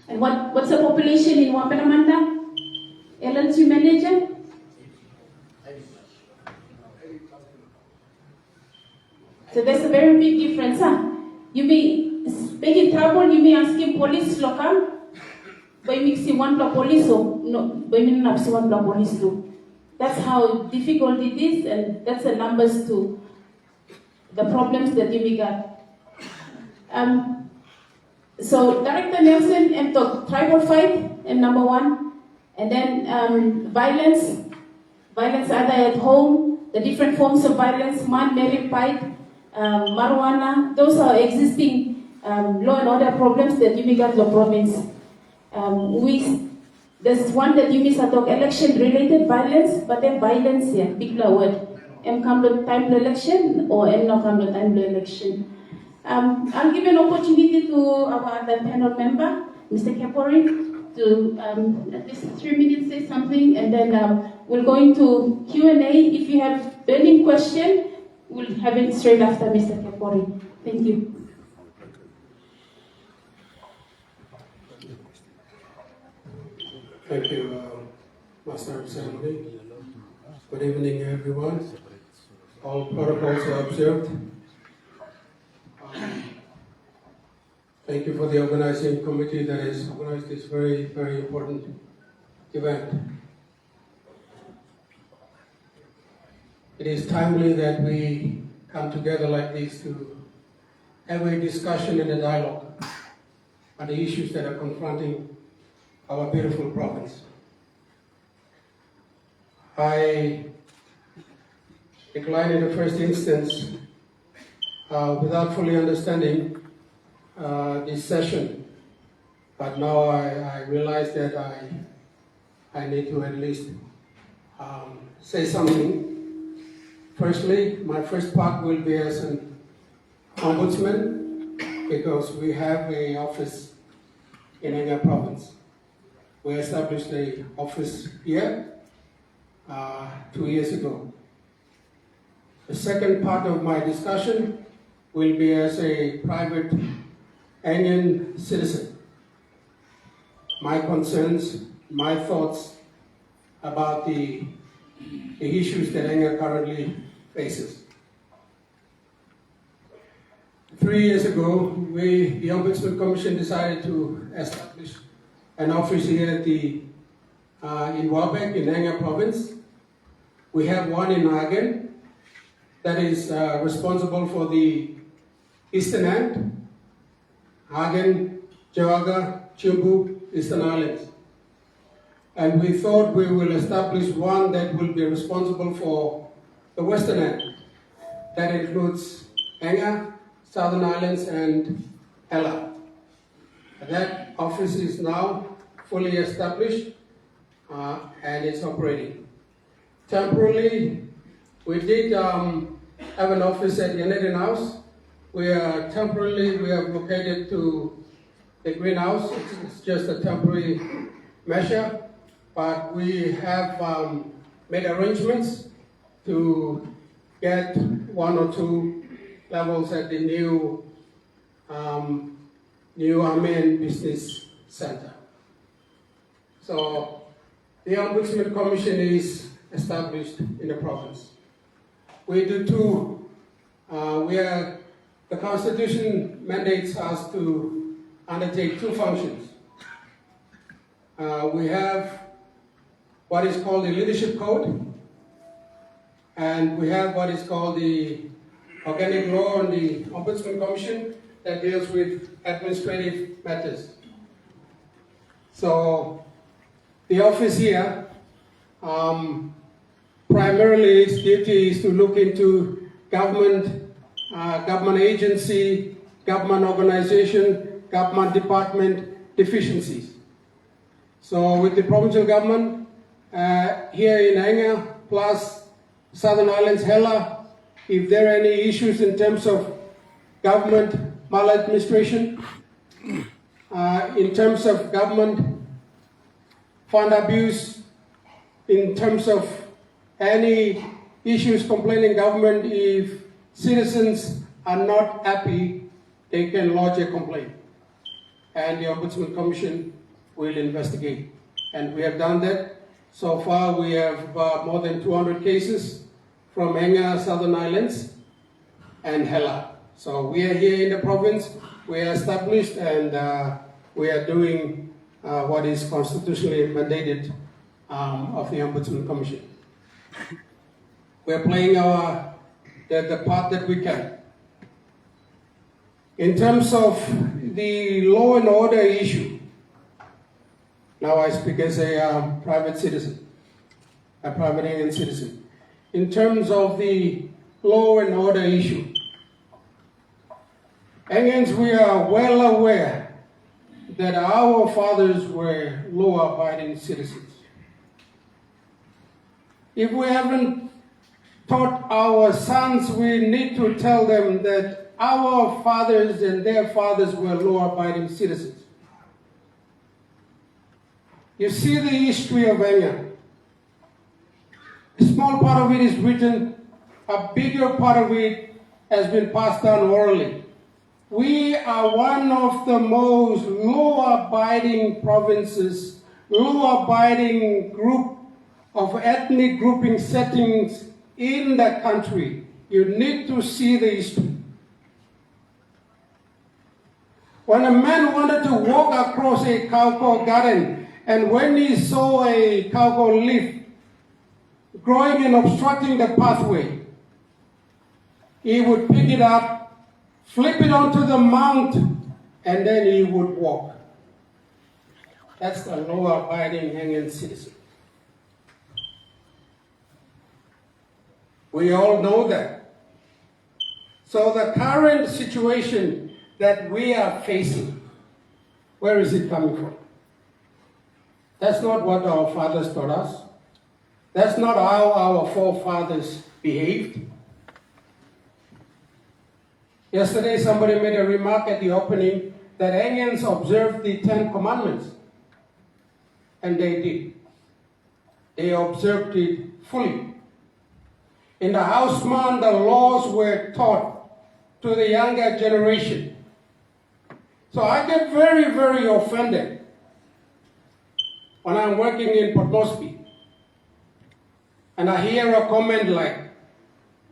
And what's the population in Wapenamanda? LLC manager? So there's a very big difference, huh? You may make trouble, you may ask him police local, but you mix one block police, or no, but you not one block police too. That's how difficult it is, and that's the numbers to the problems that you may got. So Director Nelson and talk tribal fight and number one, and then violence either at home, the different forms of violence, man-made fight, marijuana, those are existing law and order problems that you got the province. There's one that you miss talk election-related violence, but then violence, yeah, big word. Come to time to election or no come to time to election. I'll give an opportunity to our other panel member, Mr. Kapori, to at least 3 minutes say something, and then we'll go into Q&A. If you have burning question, we'll have it straight after Mr. Kapori. Thank you. Thank you, Master of Ceremony. Good evening, everyone. All protocols are observed. Thank you for the organizing committee that has organized this very, very important event. It is timely that we come together like this to have a discussion and a dialogue on the issues that are confronting our beautiful province. I declined in the first instance without fully understanding this session, but now I realize that I need to at least say something. Firstly, my first part will be as an ombudsman, because we have an office in Enga Province. We established an office here 2 years ago. The second part of my discussion will be as a private Engan citizen. My concerns, my thoughts about the issues that Enga currently faces. 3 years ago, the Ombudsman Commission decided to establish an office here at in Wabek, in Enga Province. We have one in Hagen that is responsible for the eastern end, Hagen, Jawaga, Chimbu, Eastern Islands. And we thought we will establish one that will be responsible for the western end. That includes Enga, Southern Islands, and Ella. That office is now fully established and it's operating. Temporarily, we did have an office at Yanedin House. We have located to the greenhouse. It's just a temporary measure, but we have made arrangements to get 1 or 2 levels at the new Amen Business Center. So the Ombudsman Commission is established in the province. We do two. The Constitution mandates us to undertake 2 functions. We have what is called the Leadership Code, and we have what is called the Organic Law on the Ombudsman Commission that deals with administrative matters. So the office here, primarily its duty is to look into government agency, government organization, government department deficiencies. So with the provincial government here in Enga plus Southern Islands Hela, if there are any issues in terms of government maladministration, in terms of government fund abuse, in terms of any issues complaining government, if citizens are not happy, they can lodge a complaint. and the Ombudsman Commission will investigate. And we have done that. So far, we have more than 200 cases from Enga, Southern Islands, and Hela. So we are here in the province, we are established, and we are doing what is constitutionally mandated of the Ombudsman Commission. We are playing the part that we can. In terms of the law and order issue, now I speak as a private citizen, a private Indian citizen. In terms of the law and order issue, Indians, we are well aware that our fathers were law-abiding citizens. If we haven't taught our sons, we need to tell them that our fathers and their fathers were law-abiding citizens. You see the history of Enga. A small part of it is written, a bigger part of it has been passed down orally. We are one of the most law-abiding provinces, law-abiding group of ethnic grouping settings in the country. You need to see the history. When a man wanted to walk across a cowco garden, and when he saw a cowco leaf growing and obstructing the pathway, he would pick it up, flip it onto the mount, and then he would walk. That's the law-abiding Indian citizen. We all know that. So the current situation that we are facing, where is it coming from? That's not what our fathers taught us. That's not how our forefathers behaved. Yesterday, somebody made a remark at the opening that Indians observed the 10 Commandments. And they did. They observed it fully. In the houseman, the laws were taught to the younger generation. So I get very, very offended when I'm working in Port Moresby and I hear a comment like,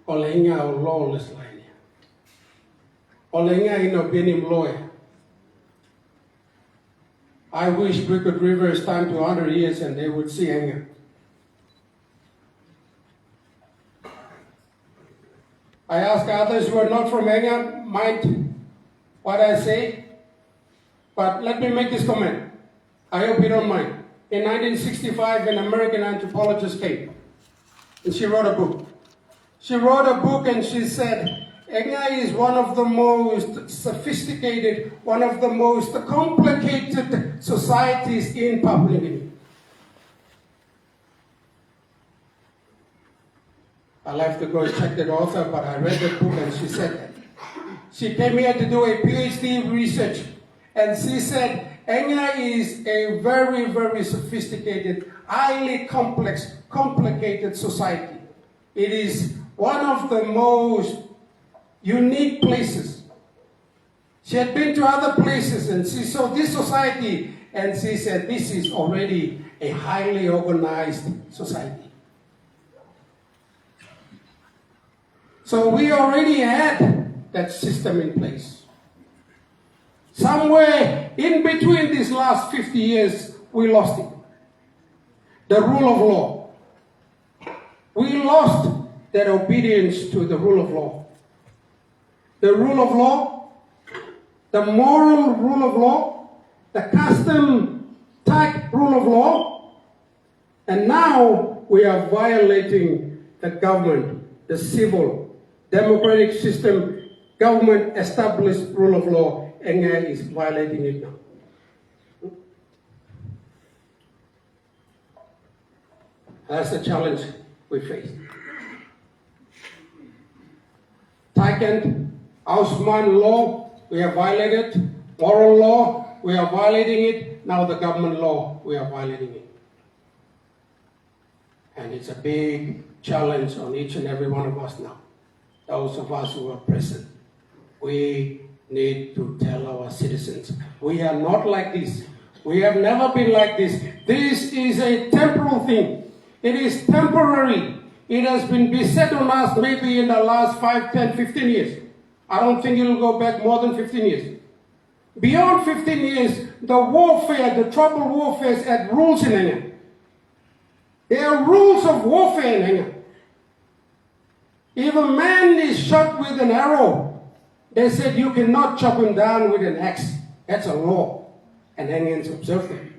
Olenga o lawless line. Olenga in opinion lawyer. I wish Brickwood River is time to 100 years and they would see Enga. I ask others who are not from Enga, mind what I say, but let me make this comment. I hope you don't mind. In 1965, an American anthropologist came, and she wrote a book. She wrote a book and she said, Enga is one of the most sophisticated, one of the most complicated societies in Papua New Guinea. I'll have to go and check the author, but I read the book and she said that. She came here to do a PhD research, and she said, Enga is a very, very sophisticated, highly complex, complicated society. It is one of the most unique places. She had been to other places and she saw this society and she said, this is already a highly organized society. So we already had that system in place. Somewhere in between these last 50 years, we lost it. The rule of law. We lost that obedience to the rule of law. The rule of law, the moral rule of law, the custom type rule of law, and now we are violating the government, the civil, democratic system, government established rule of law. Enga is violating it now. That's the challenge we face. Taiken, Houseman law, we have violated. Moral law, we are violating it. Now the government law, we are violating it. And it's a big challenge on each and every one of us now. Those of us who are present. We need to tell our citizens, we are not like this. We have never been like this. This is a temporal thing. It is temporary. It has been beset on us maybe in the last 5, 10, 15 years. I don't think it will go back more than 15 years. Beyond 15 years, the warfare, the trouble warfare had rules in Enga. There are rules of warfare in Enga. If a man is shot with an arrow, they said you cannot chop him down with an axe. That's a law. And Engans observe them.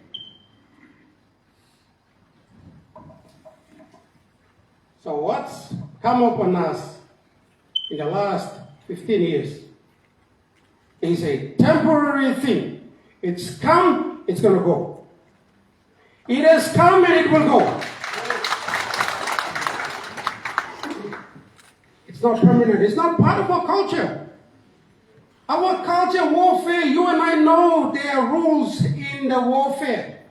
So what's come upon us in the last 15 years is a temporary thing. It's come, it's going to go. It has come and it will go. It's not permanent. It's not part of our culture. Our culture, warfare, you and I know there are rules in the warfare.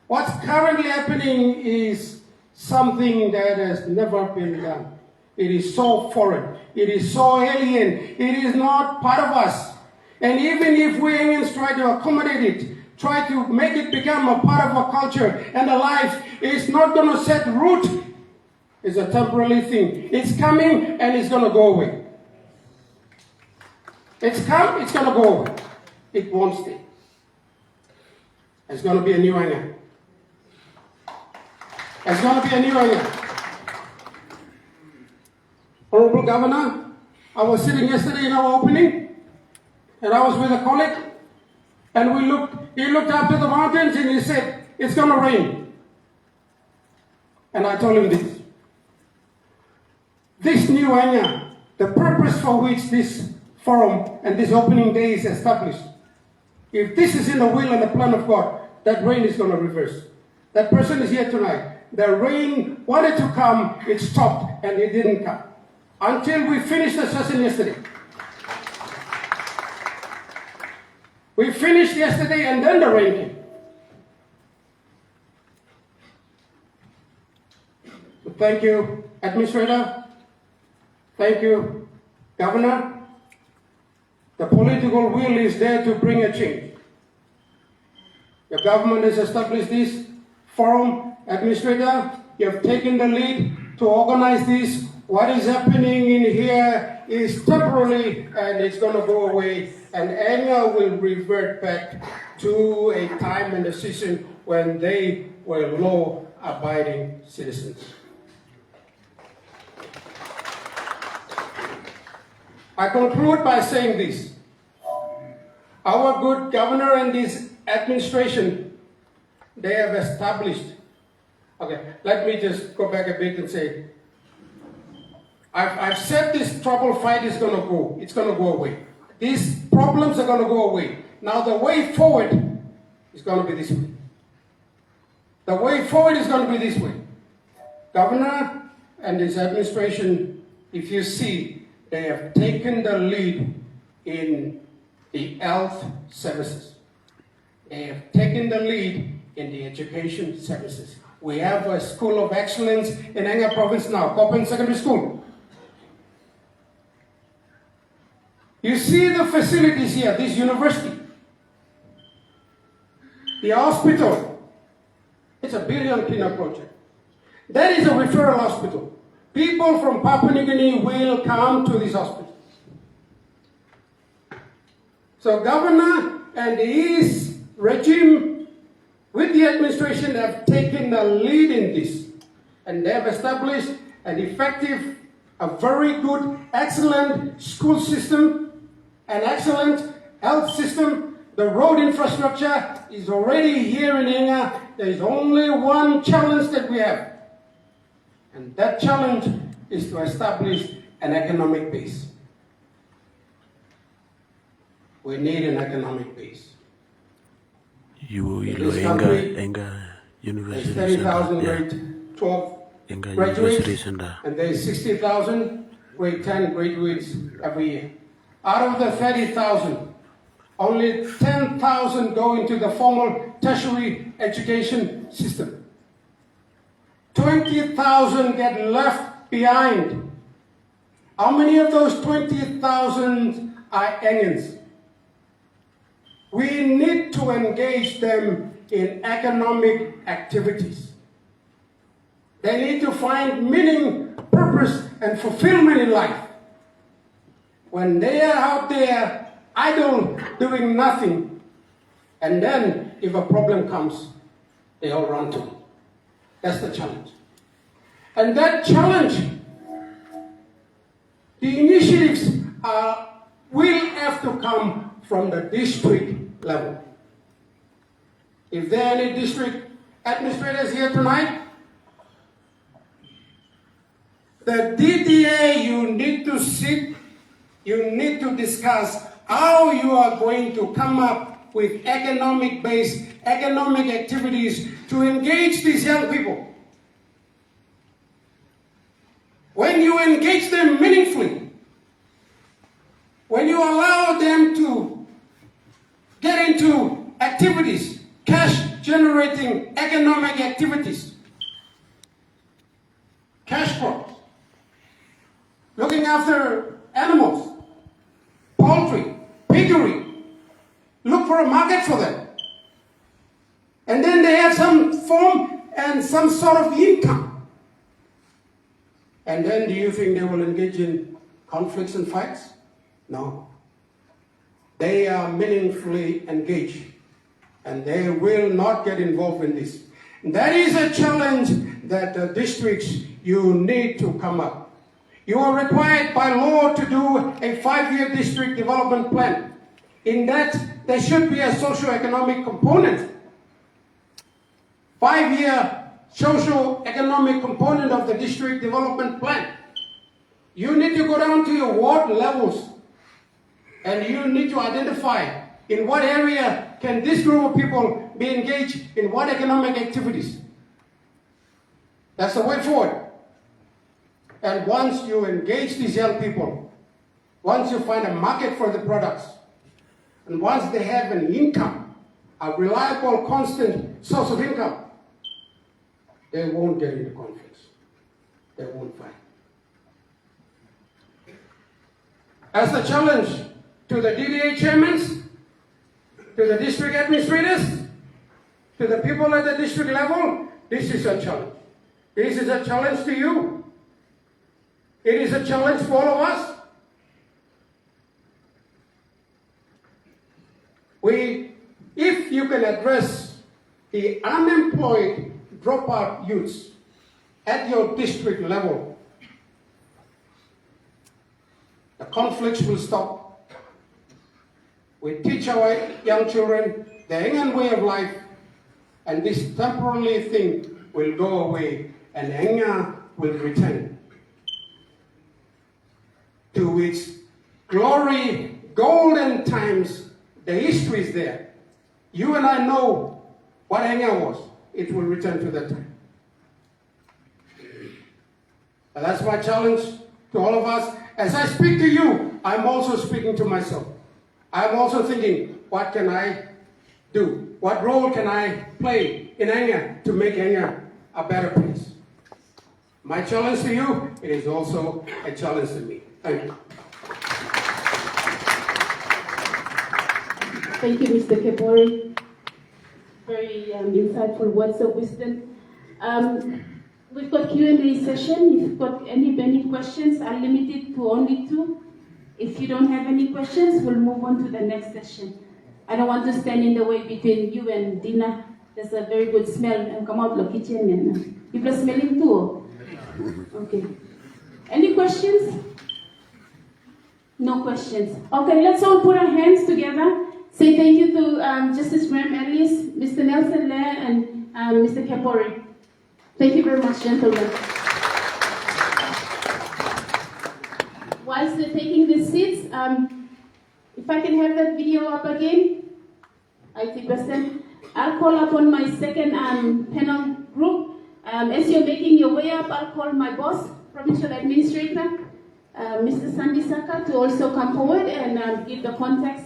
What's currently happening is something that has never been done. It is so foreign. It is so alien. It is not part of us. And even if we Indians try to accommodate it, try to make it become a part of our culture and a life, it's not going to set root. It's a temporary thing. It's coming and it's going to go away. It's come, it's going to go away. It won't stay. It's going to be a new Enga. It's going to be a new Enga. Honorable Governor, I was sitting yesterday in our opening, and I was with a colleague, and he looked up to the mountains and he said, it's going to rain. And I told him this. This new Enga, the purpose for which this forum and this opening day is established, if this is in the will and the plan of God, that rain is going to reverse. That person is here tonight. The rain wanted to come, it stopped, and it didn't come. Until we finished the session yesterday. We finished yesterday and then the rain came. So thank you, Administrator. Thank you, Governor. The political will is there to bring a change. The government has established this forum. Administrator, you have taken the lead to organize this. What is happening in here is temporary and it's going to go away, and Enga will revert back to a time and a season when they were law-abiding citizens. I conclude by saying this. Our good governor and his administration, they have established. Okay, let me just go back a bit and say, I've said this trouble fight is going to go. It's going to go away. These problems are going to go away. Now the way forward is going to be this way. The way forward is going to be this way. Governor and his administration, if you see, they have taken the lead in the health services. They have taken the lead in the education services. We have a school of excellence in Enga Province now, Koppen Secondary School. You see the facilities here, this university, the hospital. It's a $1 billion cleanup project. That is a referral hospital. People from Papua New Guinea will come to this hospital. So Governor and his regime with the administration have taken the lead in this. And they have established an effective, a very good, excellent school system, an excellent health system. The road infrastructure is already here in Enga. There is only one challenge that we have. And that challenge is to establish an economic base. We need an economic base. Enga University. There's 30,000 grade 12 graduates, and there's 60,000 grade 10 graduates every year. Out of the 30,000, only 10,000 go into the formal tertiary education system. 20,000 get left behind. How many of those 20,000 are Engans. We need to engage them in economic activities. They need to find meaning, purpose, and fulfillment in life. When they are out there idle, doing nothing, and then if a problem comes, they all run to it. That's the challenge. And that challenge, the initiatives will have to come from the district level. If there are any district administrators here tonight, the DDA, you need to sit, you need to discuss how you are going to come up with economic-based, economic activities to engage these young people. When you engage them meaningfully, when you allow them to get into activities, cash-generating economic activities, cash crops, looking after animals, poultry, piggery, look for a market for them. And then they have some form and some sort of income. And then do you think they will engage in conflicts and fights? No. They are meaningfully engaged, and they will not get involved in this. That is a challenge that the districts, you need to come up. You are required by law to do a 5-year district development plan. In that, there should be a socio-economic component. 5-year socio-economic component of the district development plan. You need to go down to your ward levels, and you need to identify in what area can this group of people be engaged in what economic activities. That's the way forward. And once you engage these young people, once you find a market for the products, and once they have an income, a reliable, constant source of income, they won't get into conflicts. They won't fight. As the challenge to the DDA chairmen, to the district administrators, to the people at the district level, this is a challenge. This is a challenge to you. It is a challenge for all of us. If you can address the unemployed dropout youths at your district level, the conflicts will stop. We teach our young children the Engan way of life, and this temporary thing will go away, and Enga will return to its glory, golden times. The history is there. You and I know what Enga was. It will return to that time. And that's my challenge to all of us. As I speak to you, I'm also speaking to myself. I'm also thinking, what can I do? What role can I play in Enga to make Enga a better place? My challenge to you, it is also a challenge to me. Thank you. Thank you, Mr. Kepori. Very insightful words of wisdom. We've got Q&A session. If you've got any questions, I'll limit it to only 2. If you don't have any questions, we'll move on to the next session. I don't want to stand in the way between you and Dina. There's a very good smell and come out of the kitchen. And people are smelling too. Okay. Any questions? No questions. Okay, let's all put our hands together. Say thank you to Justice Graham Ellis, Mr. Nelson Lair, and Mr. Kepori. Thank you very much, gentlemen. Whilst they're taking the seats, if I can have that video up again, IT%, I'll call upon my second panel group. As you're making your way up, I'll call my boss, Provincial Administrator, Mr. Sandy Saka, to also come forward and give the context.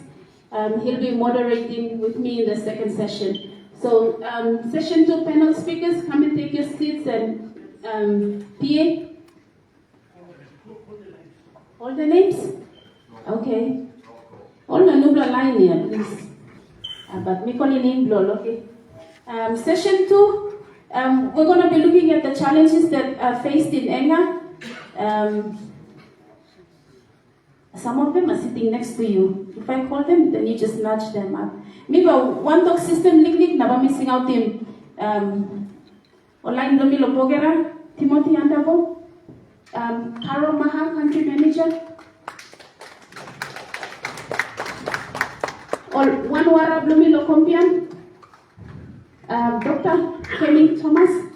He'll be moderating with me in the second session. So, session 2 panel speakers, come and take your seats, and PA? All the names? Okay. All the Nubla line here, please. But me calling in Blol, okay? Session 2, we're going to be looking at the challenges that are faced in Enga. Some of them are sitting next to you. If I call them, then you just nudge them up. Maybe one talk system link, never missing out him. Online Lomi Lopogera, Timothy Andabo, Haro Maha, country manager. Or one Wara Blomi Locompian, Dr. Kenny Thomas.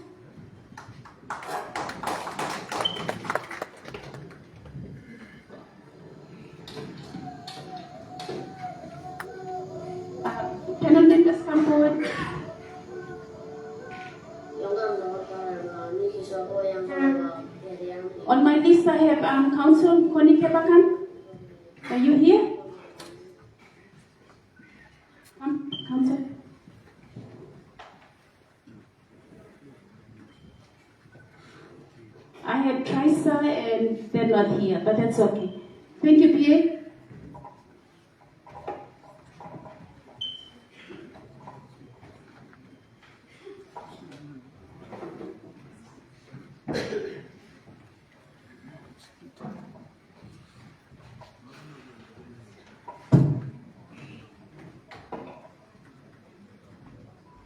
Panel members come forward. On my list I have Council Connie Kebakan. Are you here? Come, Council. I had Trisa and they're not here, but that's okay. Thank you, Pierre.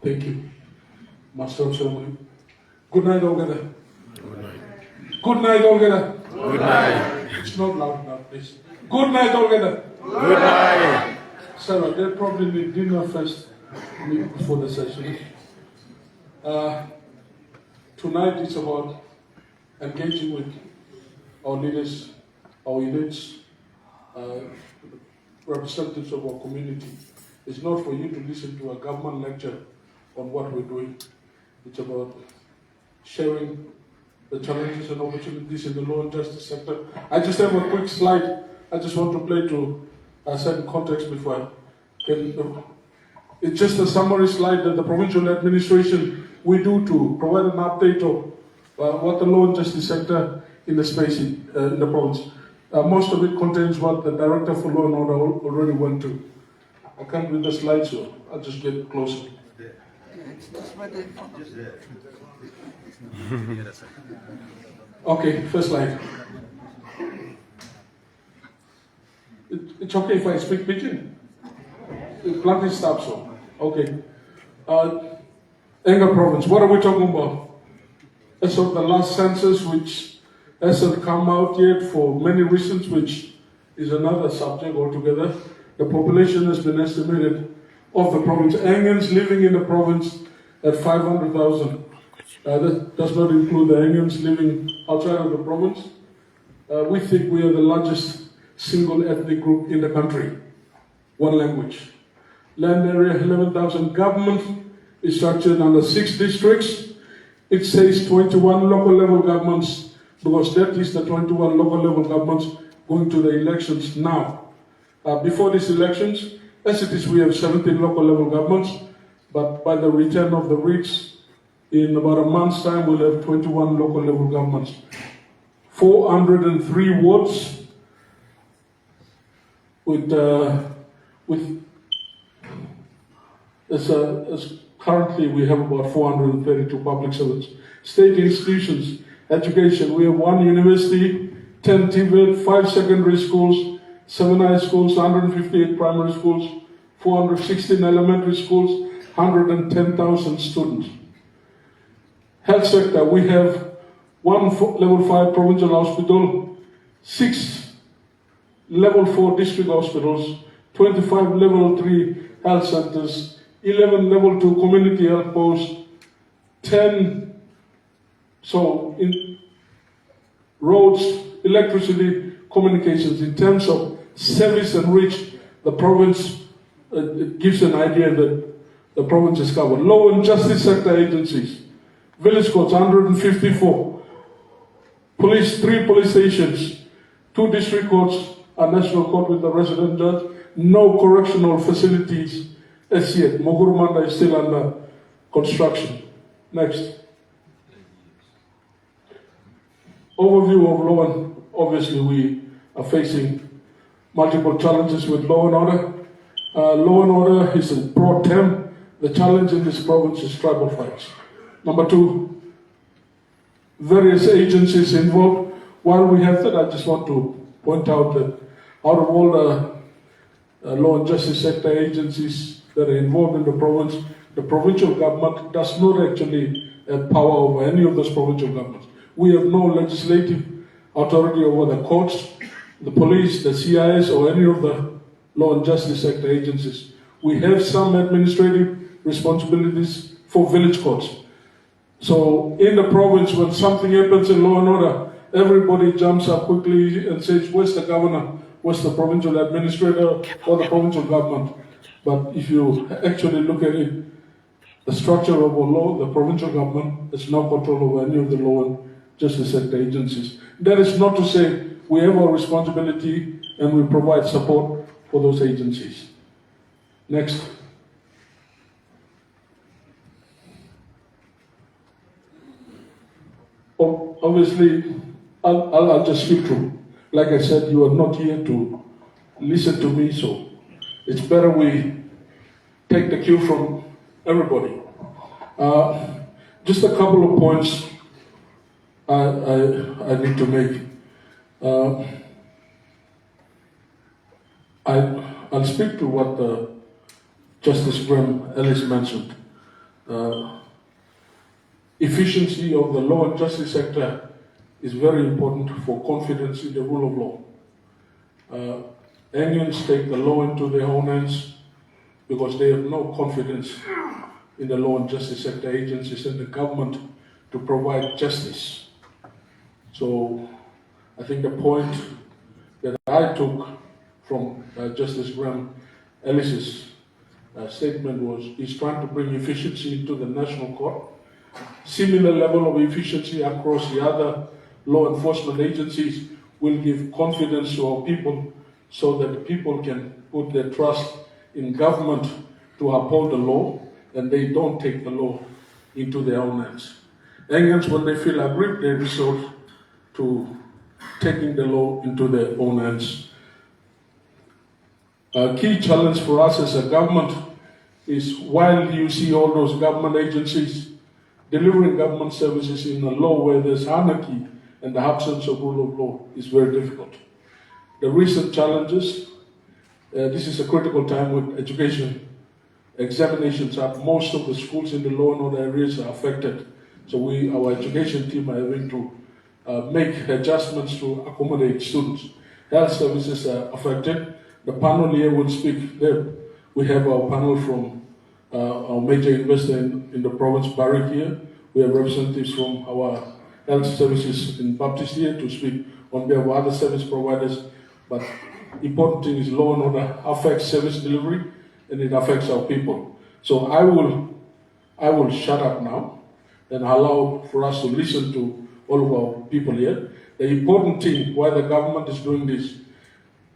Thank you. Master of Ceremony. Good night, altogether. Good night. Good night, altogether. Good night. It's not loud enough, please. Good night, altogether. Good night. Sarah, they'll probably need dinner first before the session. Tonight it's about engaging with our leaders, our elites, representatives of our community. It's not for you to listen to a government lecture on what we're doing. It's about sharing the challenges and opportunities in the law and justice sector. I just have a quick slide. I just want to play to a certain context before I can. It's just a summary slide that the provincial administration we do to provide an update of what the law and justice sector in the space in the province. Most of it contains what the Director for Law and Order already went to. I can't read the slide, so I'll just get closer. Okay, first slide. It's okay if I speak pidgin? Plenty stops, so. Okay. Enga Province, what are we talking about? As of the last census, which hasn't come out yet for many reasons, which is another subject altogether, the population has been estimated of the province. Engans living in the province at 500,000. That does not include the Engans living outside of the province. We think we are the largest single ethnic group in the country. One language. Land area 11,000. Government is structured under 6 districts. It says 21 local level governments because that is the 21 local level governments going to the elections now. Before these elections, as it is, we have 17 local level governments, but by the return of the REITs, in about a month's time, we'll have 21 local level governments. 403 wards as currently we have about 432 public servants. State institutions, education, we have 1 university, 10 TVET, 5 secondary schools, 7 high schools, 158 primary schools, 416 elementary schools, 110,000 students. Health sector, we have 1 level 5 provincial hospital, 6 level 4 district hospitals, 25 level 3 health centers, 11 level 2 community health posts, 10 in roads, electricity, communications. In terms of service and reach, the province, it gives an idea that the province is covered. Law and justice sector agencies, village courts 154, police 3 police stations, 2 district courts, a national court with a resident judge, no correctional facilities as yet. Mogurumanda is still under construction. Next. Overview of law, and obviously we are facing multiple challenges with law and order. Law and order is a broad term. The challenge in this province is tribal fights. Number two, various agencies involved. While we have that, I just want to point out that out of all the law and justice sector agencies that are involved in the province, the provincial government does not actually have power over any of those provincial governments. We have no legislative authority over the courts, the police, the CIS, or any of the law and justice sector agencies. We have some administrative responsibilities for village courts. So in the province, when something happens in law and order, everybody jumps up quickly and says, where's the governor, where's the provincial administrator, or the provincial government? But if you actually look at it, the structure of our law, the provincial government has no control over any of the law and justice sector agencies. That is not to say we have our responsibility and we provide support for those agencies. Next. Obviously, I'll just skip through. Like I said, you are not here to listen to me, so it's better we take the cue from everybody. Just a couple of points I need to make. I'll speak to what Justice Graham Ellis mentioned. Efficiency of the law and justice sector is very important for confidence in the rule of law. Anglians take the law into their own hands because they have no confidence in the law and justice sector agencies and the government to provide justice. So I think the point that I took from Justice Graham Ellis's statement was he's trying to bring efficiency into the national court, similar level of efficiency across the other law enforcement agencies will give confidence to our people so that people can put their trust in government to uphold the law and they don't take the law into their own hands. Anglians, when they feel aggrieved, they resort to taking the law into their own hands. A key challenge for us as a government is while you see all those government agencies delivering government services in a law where there's anarchy and the absence of rule of law is very difficult. The recent challenges, this is a critical time with education. Examinations up, most of the schools in the law and order areas are affected. So our education team are having to make adjustments to accommodate students. Health services are affected. The panel here will speak there. We have our panel from our major investor in the province, Barrick here. We have representatives from our health services in Baptist here to speak on behalf of other service providers. But important thing is law and order affects service delivery and it affects our people. So I will shut up now and allow for us to listen to all of our people here. The important thing why the government is doing this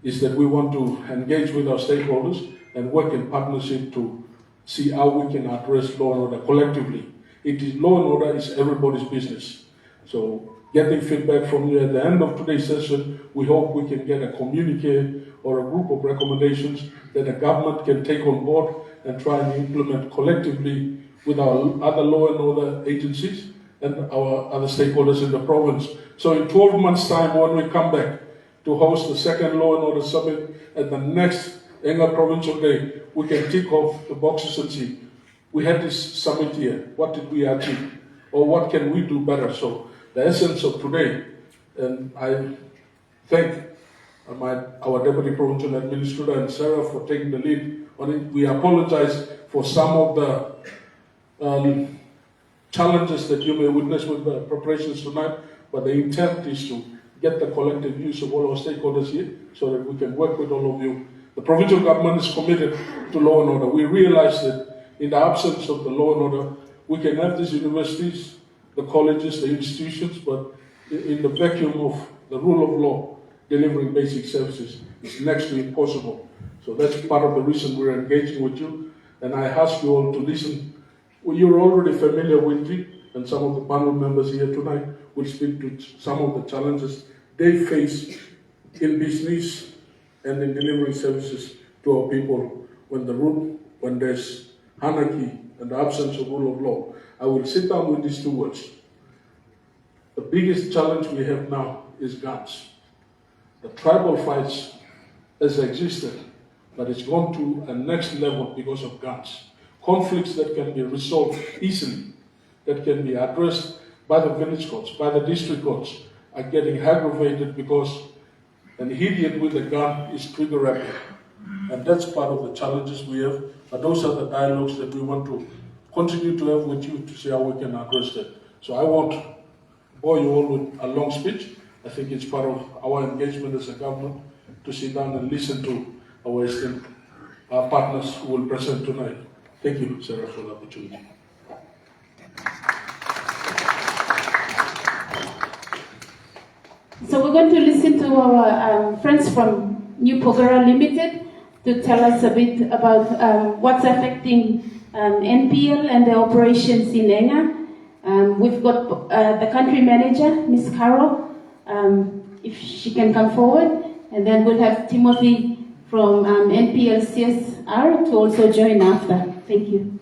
is that we want to engage with our stakeholders and work in partnership to see how we can address law and order collectively. Law and order is everybody's business. So getting feedback from you at the end of today's session, we hope we can get a communique or a group of recommendations that the government can take on board and try and implement collectively with our other law and order agencies and our other stakeholders in the province. So in 12 months' time, when we come back to host the second Law and Order Summit at the next Enga Provincial Day, we can tick off the boxes and see, we had this summit here, what did we achieve? Or what can we do better? So the essence of today, and I thank our Deputy Provincial Administrator and Sarah for taking the lead on it. We apologize for some of the challenges that you may witness with the preparations tonight, but the intent is to get the collective views of all our stakeholders here so that we can work with all of you. The provincial government is committed to law and order. We realize that in the absence of the law and order, we can have these universities, the colleges, the institutions, but in the vacuum of the rule of law, delivering basic services is next to impossible. So that's part of the reason we're engaging with you. And I ask you all to listen. Well, you're already familiar with it, and some of the panel members here tonight will speak to some of the challenges they face in business and in delivering services to our people when there's anarchy and the absence of rule of law. I will sit down with these two words. The biggest challenge we have now is guns. The tribal fights has existed, but it's gone to a next level because of guns. Conflicts that can be resolved easily, that can be addressed by the village courts, by the district courts, are getting aggravated because an idiot with a gun is trigger happy. And that's part of the challenges we have, but those are the dialogues that we want to continue to have with you to see how we can address that. So I won't bore you all with a long speech. I think it's part of our engagement as a government to sit down and listen to our esteemed partners who will present tonight. Thank you, Sarah, for the opportunity. So we're going to listen to our friends from New Pogara Limited to tell us a bit about what's affecting NPL and the operations in Enga. We've got the country manager, Ms. Carol, if she can come forward, and then we'll have Timothy from NPL CSR to also join after. Thank you.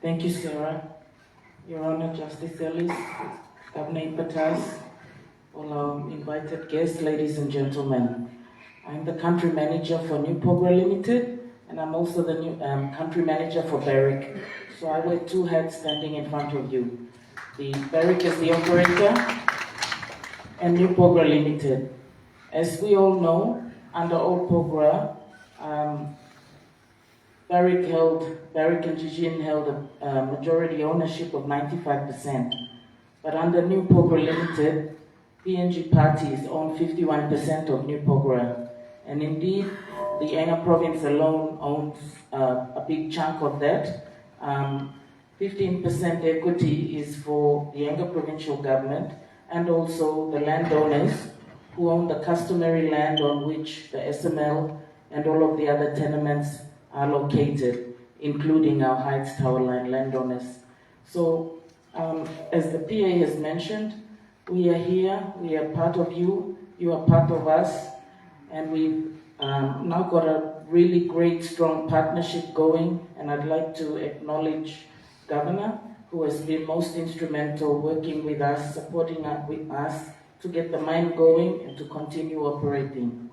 Thank you, Sarah. Your Honor, Justice Ellis, Governor Ipatas, all our invited guests, ladies and gentlemen. I'm the country manager for New Pogara Limited, and I'm also the new country manager for Barrick. So I wear two hats standing in front of you. The Barrick is the operator, and New Pogara Limited. As we all know, under old Pogara, Barrick and Jijin held a majority ownership of 95%. But under New Pogara Limited, PNG parties own 51% of New Pogara. And indeed, the Enga province alone owns a big chunk of that. 15% equity is for the Enga Provincial government and also the landowners who own the customary land on which the SML and all of the other tenements are located, including our Heights Tower Line landowners. So, as the PA has mentioned, we are here, we are part of you, you are part of us, and we've now got a really great, strong partnership going, and I'd like to acknowledge Governor, who has been most instrumental working with us, supporting with us to get the mine going and to continue operating.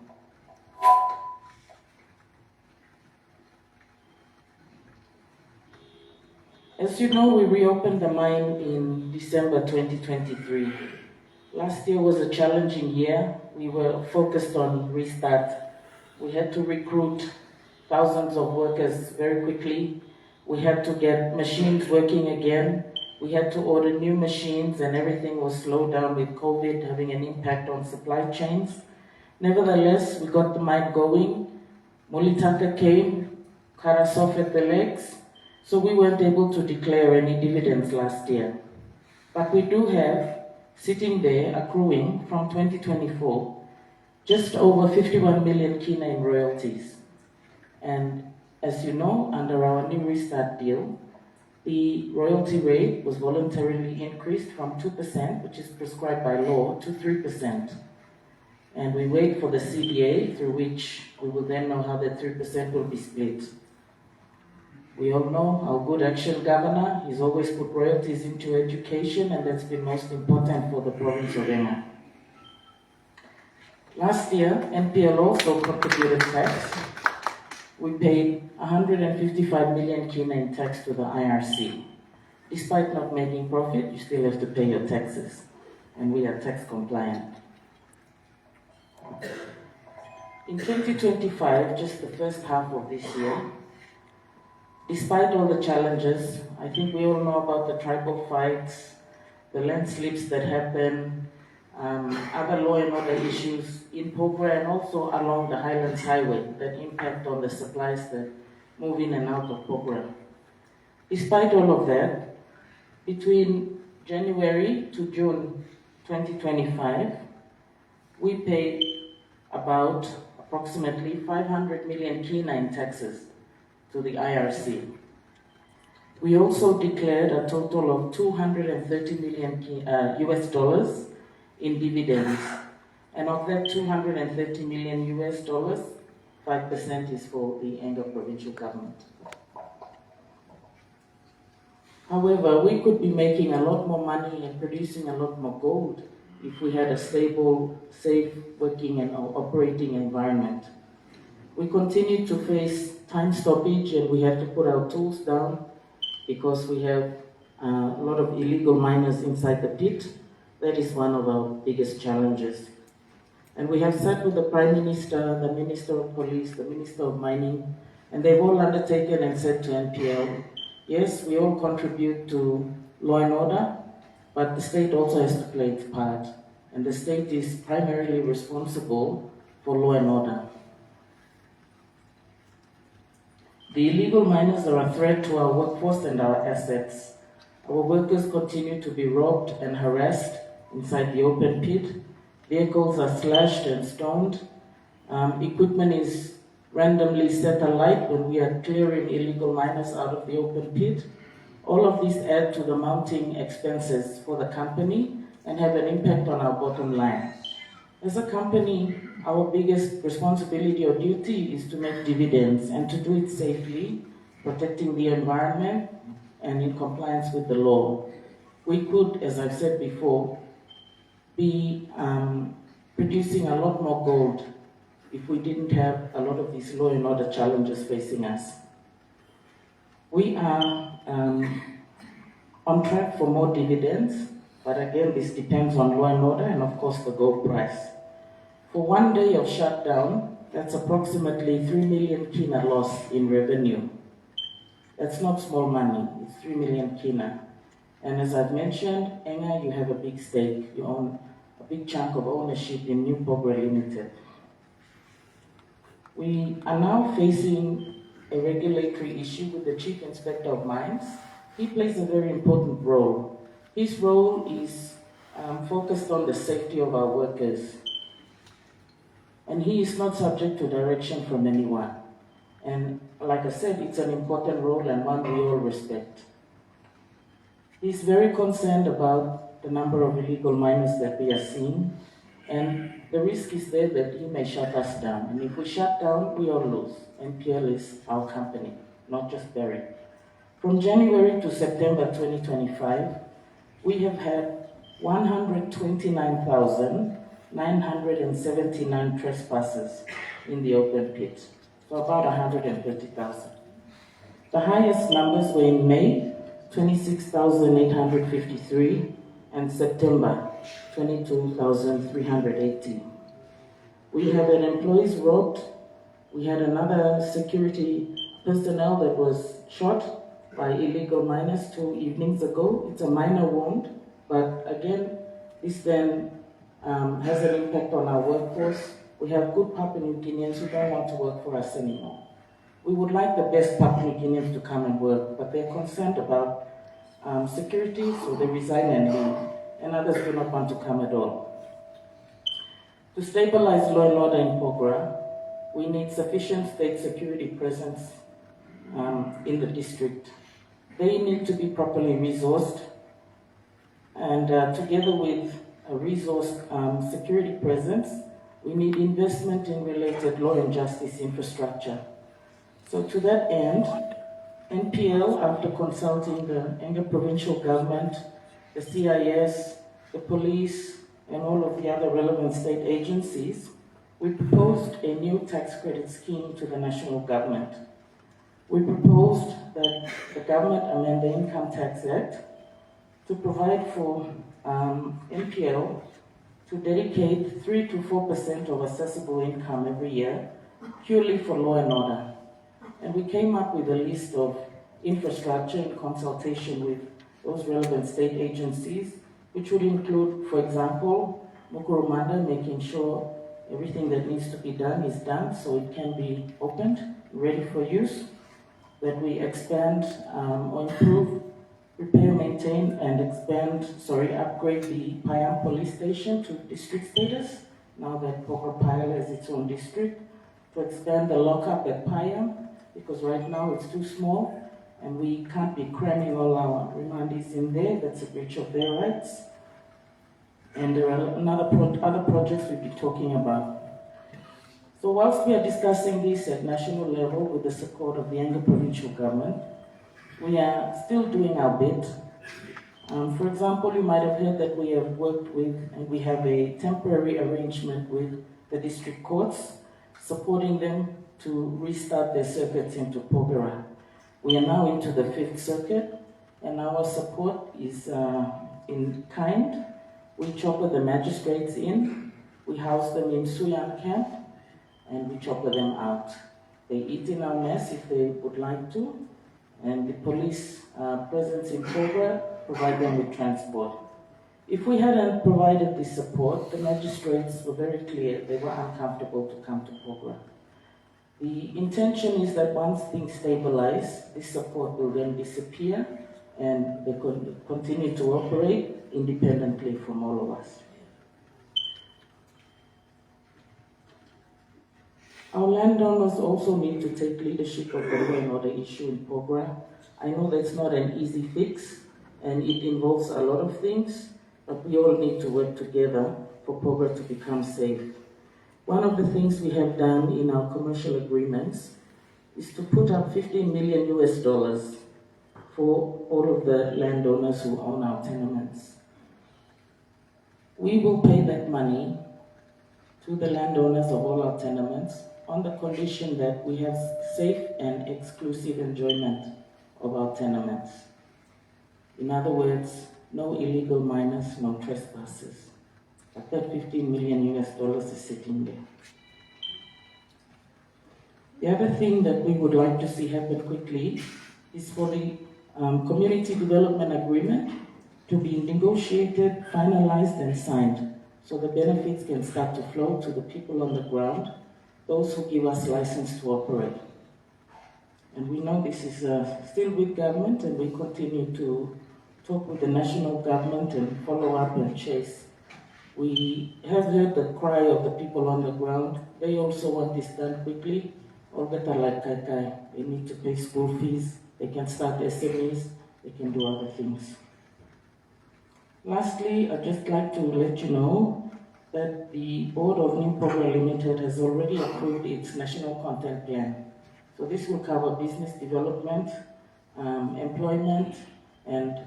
As you know, we reopened the mine in December 2023. Last year was a challenging year. We were focused on restart. We had to recruit thousands of workers very quickly. We had to get machines working again. We had to order new machines, and everything was slowed down with COVID having an impact on supply chains. Nevertheless, we got the mine going. Mulitanka came, cut us off at the legs, so we weren't able to declare any dividends last year. But we do have, sitting there, accruing from 2024, just over 51 million kina in royalties. And as you know, under our new restart deal, the royalty rate was voluntarily increased from 2%, which is prescribed by law, to 3%. And we wait for the CBA, through which we will then know how that 3% will be split. We all know our good action governor, he's always put royalties into education, and that's been most important for the province of Enga. Last year, NPL also contributed tax. We paid 155 million kina in tax to the IRC. Despite not making profit, you still have to pay your taxes, and we are tax compliant. In 2025, just the first half of this year, despite all the challenges, I think we all know about the tribal fights, the landslips that happen, other law and order issues in Pogara and also along the Highlands Highway that impact on the supplies that move in and out of Pogara. Despite all of that, between January to June 2025, we paid about approximately 500 million kina in taxes to the IRC. We also declared a total of 230 million US dollars in dividends. And of that 230 million US dollars, 5% is for the Enga Provincial government. However, we could be making a lot more money and producing a lot more gold if we had a stable, safe working and operating environment. We continue to face time stoppage and we have to put our tools down because we have a lot of illegal miners inside the pit. That is one of our biggest challenges. And we have sat with the Prime Minister, the Minister of Police, the Minister of Mining, and they've all undertaken and said to NPL, yes, we all contribute to law and order, but the state also has to play its part. And the state is primarily responsible for law and order. The illegal miners are a threat to our workforce and our assets. Our workers continue to be robbed and harassed inside the open pit. Vehicles are slashed and stoned. Equipment is randomly set alight when we are clearing illegal miners out of the open pit. All of these add to the mounting expenses for the company and have an impact on our bottom line. As a company, our biggest responsibility or duty is to make dividends and to do it safely, protecting the environment and in compliance with the law. We could, as I've said before, be producing a lot more gold if we didn't have a lot of these law and order challenges facing us. We are on track for more dividends, but again, this depends on law and order and of course the gold price. For 1 day of shutdown, that's approximately 3 million kina loss in revenue. That's not small money, it's 3 million kina. And as I've mentioned, Enga, you have a big stake. You own a big chunk of ownership in New Pogra Limited. We are now facing a regulatory issue with the Chief Inspector of Mines. He plays a very important role. His role is focused on the safety of our workers. And he is not subject to direction from anyone. And like I said, it's an important role and one we all respect. He's very concerned about the number of illegal miners that we are seeing, and the risk is there that he may shut us down. And if we shut down, we all lose. NPL is our company, not just Barry. From January to September 2025, we have had 129,979 trespassers in the open pit, so about 130,000. The highest numbers were in May, 26,853, and September, 22,380. We have had employees robbed. We had another security personnel that was shot by illegal miners 2 evenings ago. It's a minor wound, but again, this then has an impact on our workforce. We have good Papua New Guineans who don't want to work for us anymore. We would like the best Papua New Guineans to come and work, but they're concerned about security, so they resign and leave, and others do not want to come at all. To stabilize law and order in Pogra, we need sufficient state security presence in the district. They need to be properly resourced, and together with a resourced security presence, we need investment in related law and justice infrastructure. So to that end, NPL, after consulting the Enga Provincial government, the CIS, the police, and all of the other relevant state agencies, we proposed a new tax credit scheme to the national government. We proposed that the government amend the Income Tax Act to provide for NPL to dedicate 3 to 4% of accessible income every year purely for law and order. And we came up with a list of infrastructure in consultation with those relevant state agencies, which would include, for example, Mukurumanda, making sure everything that needs to be done is done so it can be opened, ready for use, that we expand or improve, repair, maintain, and upgrade the Payam police station to district status, now that Pogra Payal has its own district. to expand the lockup at Payam, because right now it's too small and we can't be cramming all our remandees in there. That's a breach of their rights. And there are other projects we'll be talking about. So whilst we are discussing this at national level with the support of the Enga Provincial government, we are still doing our bit. For example, you might have heard that we have worked with, and we have a temporary arrangement with the district courts, supporting them to restart their circuits into Porgera. We are now into the 5th circuit, and our support is in kind. We chopper the magistrates in, we house them in Suyan camp, and we chopper them out. They eat in our mess if they would like to, and the police presence in Porgera provide them with transport. If we hadn't provided this support, the magistrates were very clear they were uncomfortable to come to Porgera. The intention is that once things stabilize, this support will then disappear and they could continue to operate independently from all of us. Our landowners also need to take leadership of the law and order issue in Porgera. I know that's not an easy fix, and it involves a lot of things, but we all need to work together for Porgera to become safe. One of the things we have done in our commercial agreements is to put up $15 million for all of the landowners who own our tenements. We will pay that money to the landowners of all our tenements on the condition that we have safe and exclusive enjoyment of our tenements. In other words, no illegal miners, no trespassers. But that $15 million is sitting there. The other thing that we would like to see happen quickly is for the community development agreement to be negotiated, finalized, and signed, so the benefits can start to flow to the people on the ground, those who give us license to operate. And we know this is still with government, and we continue to talk with the national government and follow up and chase. We have heard the cry of the people on the ground. They also want this done quickly. All that are like Kai. They need to pay school fees, they can start SMEs, they can do other things. Lastly, I'd just like to let you know that the board of New Porgera Limited has already approved its national content plan. So this will cover business development, employment, and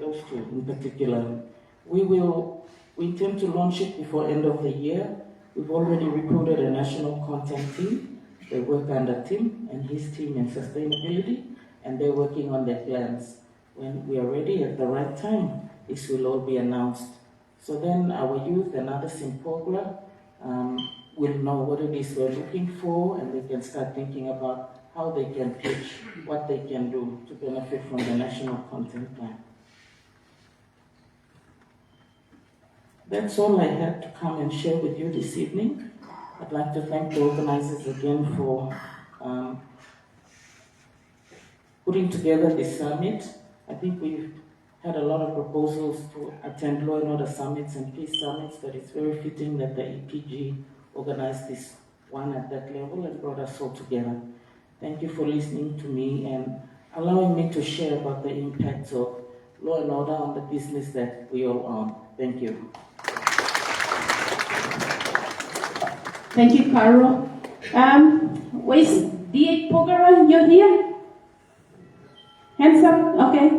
those two in particular. We intend to launch it before end of the year. We've already recruited a national content team. They work under Tim and his team in sustainability, and they're working on their plans. When we are ready at the right time, this will all be announced. So then our youth and others in Porgera will know what it is we're looking for, and they can start thinking about how they can pitch, what they can do to benefit from the national content plan. That's all I had to come and share with you this evening. I'd like to thank the organizers again for putting together this summit. I think we've had a lot of proposals to attend law and order summits and peace summits, but it's very fitting that the EPG organized this one at that level and brought us all together. Thank you for listening to me and allowing me to share about the impacts of law and order on the business that we all own. Thank you. Thank you, Carol. Where's DA Porgera? You're here? Hands up, okay.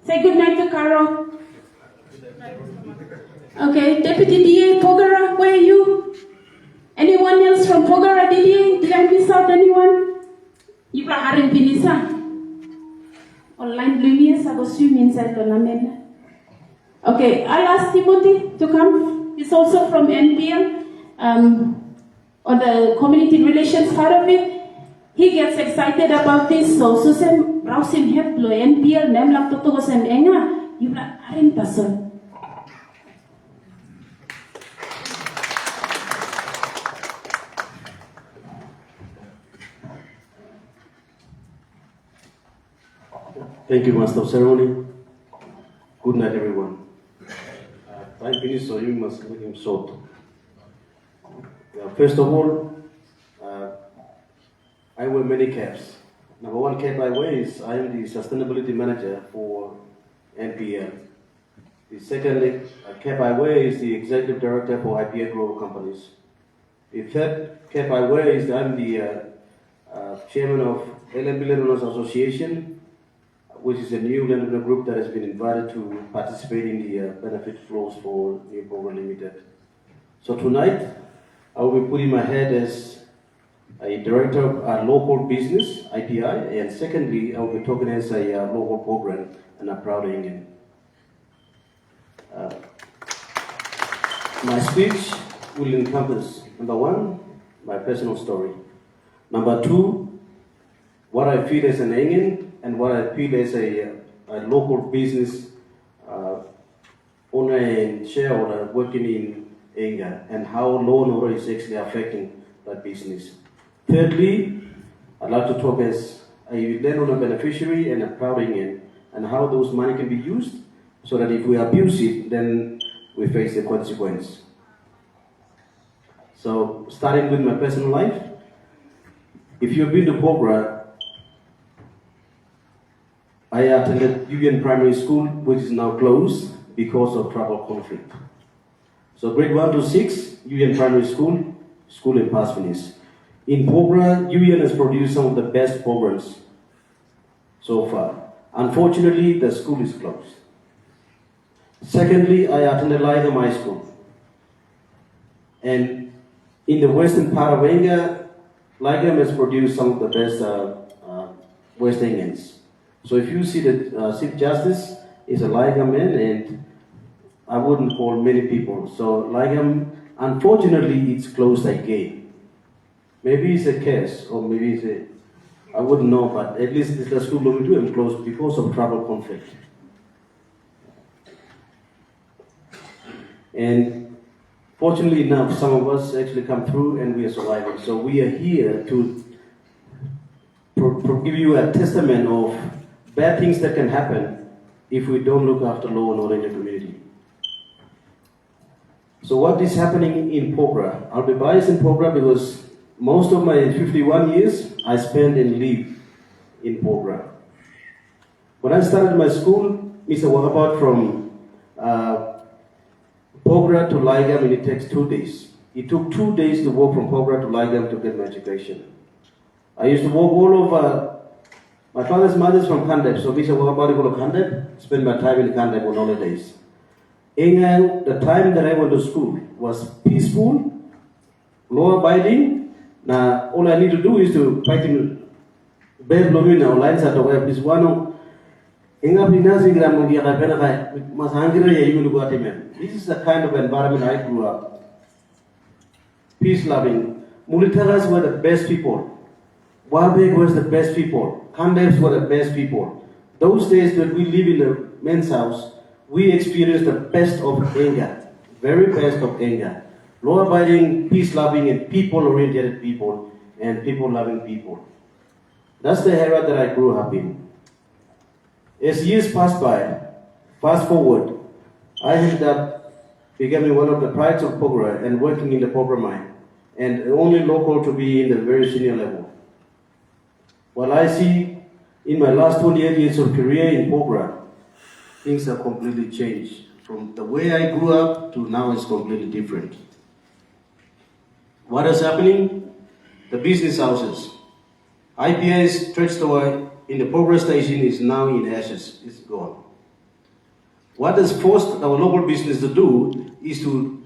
Say good night to Carol. Okay, Deputy DA Porgera, where are you? Anyone else from Porgera, DA? Did I miss out anyone? You are Harin Pinisa. Online Lumias, I was swimming inside the Lamen. Okay, I'll ask Timothy to come. He's also from NPL, on the community relations part of it. He gets excited about this, so Susan Rausim Heplo, NPL, Nemlak Totogos and Enga, you are Arin Pasol. Thank you, Master of Ceremony. Good night, everyone. Time finished, so you must make him short. First of all, Uh, I wear many caps. Number one cap I wear is I am the sustainability manager for NPL. The second cap I wear is the executive director for IPA Global Companies. The third cap I wear is I'm the chairman of LNB Landowners Association, which is a new landowner group that has been invited to participate in the benefit flows for New Program Limited. So tonight, I will be putting my head as a director of a local business, IPI, and secondly, I will be talking as a local program and a proud Indian. My speech will encompass, number one, my personal story. Number two, what I feel as an Indian and what I feel as a local business owner and shareholder working in Enga, and how law and order is actually affecting that business. Thirdly, I'd like to talk as a landowner beneficiary and a proud Indian, and how those money can be used so that if we abuse it, then we face the consequence. So, starting with my personal life, if you've been to Pogra, I attended Union Primary School, which is now closed because of tribal conflict. So grade 1 to 6, Union Primary School, school in Pasfinis. In Pogra, Union has produced some of the best programs so far. Unfortunately, the school is closed. Secondly, I attended Ligam High School. And in the western part of Enga, Ligam has produced some of the best West Indians. So if you see the Chief Justice is a Ligam man, and I wouldn't call many people. So Ligam, unfortunately, it's closed again. Maybe it's a case, or maybe it's a, I wouldn't know, but at least the school will be closed because of tribal conflict. And fortunately enough, some of us actually come through and we are surviving. So we are here to give you a testament of bad things that can happen if we don't look after law and order in the community. So what is happening in Pogra? I'll be biased in Pogra because most of my 51 years I spent and live in Pogra. When I started my school, Mr. Wakapat from Pogra to Ligam, and it takes 2 days. It took 2 days to walk from Pogra to Ligam to get my education. I used to walk all over. My father's mother is from Kandep, so Mr. Wakapat go to Kandep, spend my time in Kandep on holidays. And the time that I went to school was peaceful, law-abiding. Now, all I need to do is to fight in bed lomina or lines at the web is one. This is the kind of environment I grew up. Peace-loving. Mulitaras were the best people. Wabeg was the best people. Kandeps were the best people. Those days that we live in a men's house, we experienced the best of Enga, very best of Enga. Law-abiding, peace-loving, and people-oriented people, and people-loving people. That's the era that I grew up in. As years passed by, fast forward, I ended up becoming one of the prides of Pogra and working in the Pogra mine, and only local to be in the very senior level. While I see in my last 28 years of career in Pogra, things have completely changed. From the way I grew up to now is completely different. What is happening? The business houses. IPA's trade store in the Pogra station is now in ashes. It's gone. What has forced our local business to do is to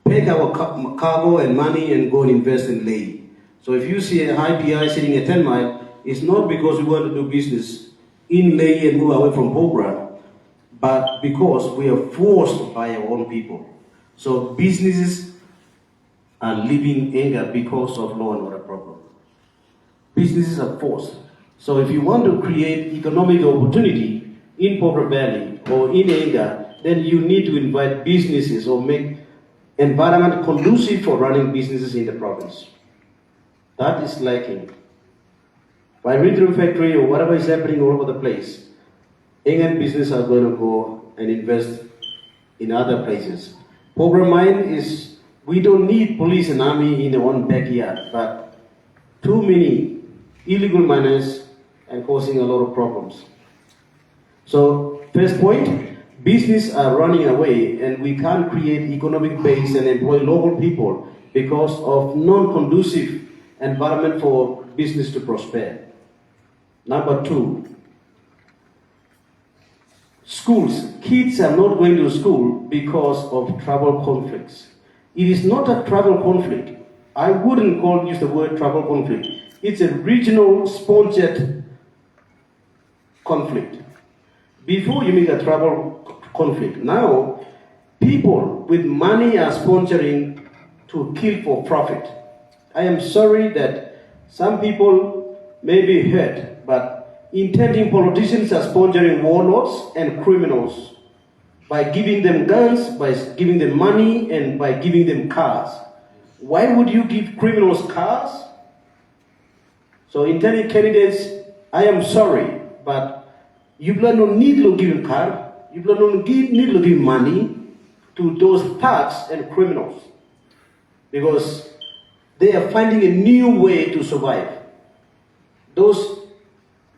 take our cargo and money and go and invest in Leh. So if you see a IPI sitting at 10 Mile, it's not because we want to do business in Leh and move away from Pogra, but because we are forced by our own people. So businesses are leaving Enga because of law and order problem. Businesses are forced. So if you want to create economic opportunity in Pogra Valley or in Enga, then you need to invite businesses or make environment conducive for running businesses in the province. That is lacking. By retail factory or whatever is happening all over the place, Engan business are going to go and invest in other places. Pogra mine is, we don't need police and army in the one backyard, but too many illegal miners and causing a lot of problems. So, first point, business are running away and we can't create economic base and employ local people because of non-conducive environment for business to prosper. Number two, schools. Kids are not going to school because of tribal conflicts. It is not a tribal conflict. I wouldn't use the word tribal conflict. It's a regional sponsored conflict. Before you make a tribal conflict, now people with money are sponsoring to kill for profit. I am sorry that some people may be hurt, but intending politicians are sponsoring warlords and criminals by giving them guns, by giving them money, and by giving them cars. Why would you give criminals cars? So intending candidates, I am sorry, but you don't need to give car, you don't need to give money to those thugs and criminals because they are finding a new way to survive. Those,